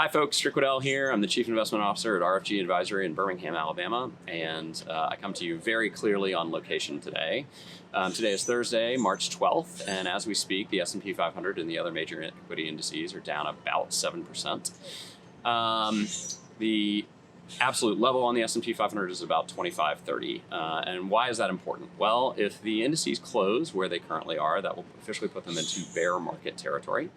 Hi folks, Rick Waddell here. I'm the Chief Investment Officer at RFG Advisory in Birmingham, Alabama, and I come to you very clearly on location today. Today is Thursday, March 12th, and as we speak, the S&P 500 and the other major equity indices are down about 7%. The absolute level on the S&P 500 is about 2530. And why is that important? Well, if the indices close where they currently are, that will officially put them into bear market territory.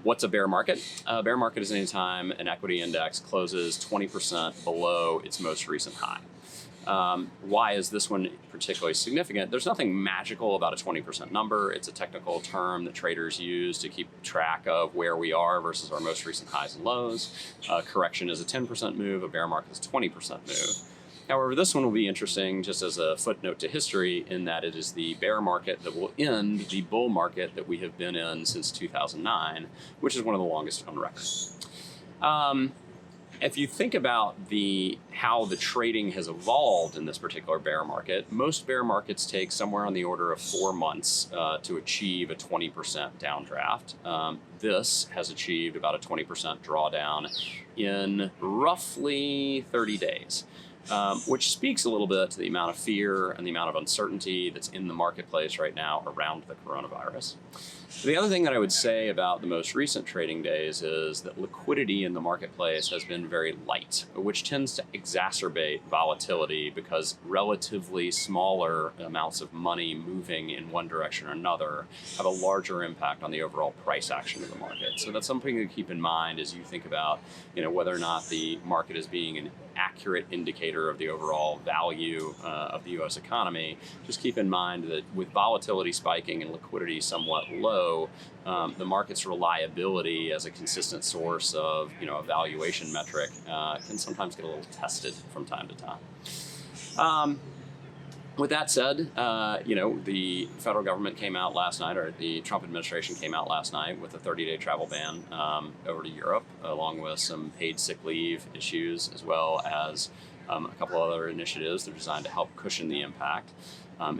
What's a bear market? A bear market is any time an equity index closes 20% below its most recent high. Why is this one particularly significant? There's nothing magical about a 20% number. It's a technical term that traders use to keep track of where we are versus our most recent highs and lows. Correction is a 10% move, a bear market is a 20% move. However, this one will be interesting just as a footnote to history in that it is the bear market that will end the bull market that we have been in since 2009, which is one of the longest on record. If you think about how the trading has evolved in this particular bear market, most bear markets take somewhere on the order of 4 months to achieve a 20% downdraft. This has achieved about a 20% drawdown in roughly 30 days. Which speaks a little bit to the amount of fear and the amount of uncertainty that's in the marketplace right now around the coronavirus. The other thing that I would say about the most recent trading days is that liquidity in the marketplace has been very light, which tends to exacerbate volatility because relatively smaller amounts of money moving in one direction or another have a larger impact on the overall price action of the market. So that's something to keep in mind as you think about, whether or not the market is being an accurate indicator of the overall value of the U.S. economy. Just keep in mind that with volatility spiking and liquidity somewhat low, the market's reliability as a consistent source of a valuation metric can sometimes get a little tested from time to time. With that said, the federal government came out last night, or the Trump administration came out last night with a 30-day travel ban over to Europe, along with some paid sick leave issues, as well as a couple other initiatives that are designed to help cushion the impact.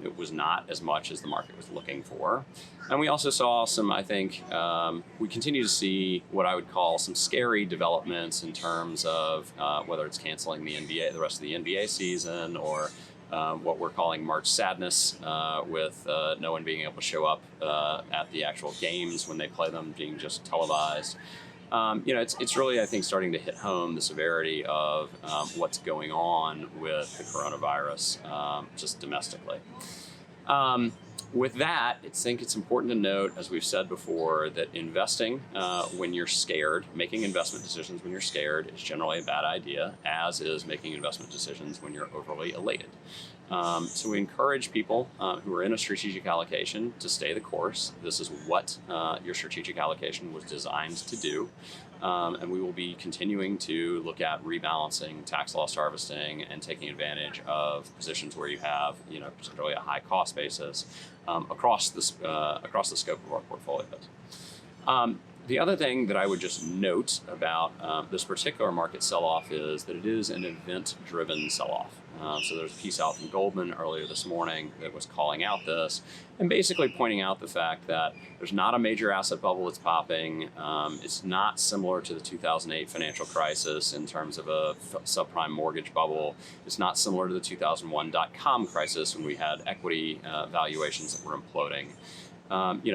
It was not as much as the market was looking for. And we also saw some, we continue to see what I would call some scary developments in terms of whether it's canceling the rest of the NBA season, or what we're calling March Sadness, with no one being able to show up at the actual games when they play them, being just televised. It's really, I think, starting to hit home the severity of what's going on with the coronavirus just domestically. With that, I think it's important to note, as we've said before, that investing when you're scared, making investment decisions when you're scared is generally a bad idea, as is making investment decisions when you're overly elated. So we encourage people who are in a strategic allocation to stay the course. This is what your strategic allocation was designed to do. And we will be continuing to look at rebalancing, tax loss harvesting, and taking advantage of positions where you have, particularly a high cost basis across the scope of our portfolios. The other thing that I would just note about this particular market sell-off is that it is an event-driven sell-off. So there's a piece out from Goldman earlier this morning that was calling out this and basically pointing out the fact that there's not a major asset bubble that's popping. It's not similar to the 2008 financial crisis in terms of a subprime mortgage bubble. It's not similar to the 2001 dot-com crisis when we had equity valuations that were imploding.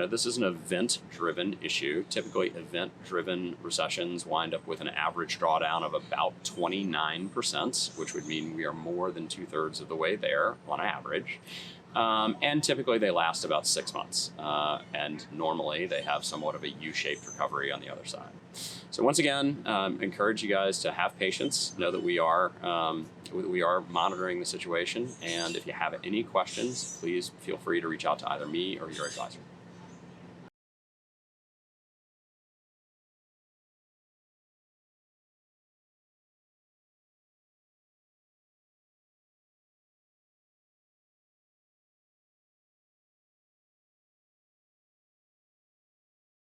This is an event-driven issue. Typically, event-driven recessions wind up with an average drawdown of about 29%, which would mean we are more than 2/3 of the way there on average. And typically, they last about 6 months. And normally, they have somewhat of a U-shaped recovery on the other side. So once again, encourage you guys to have patience. Know that we are monitoring the situation. And if you have any questions, please feel free to reach out to either me or your advisor.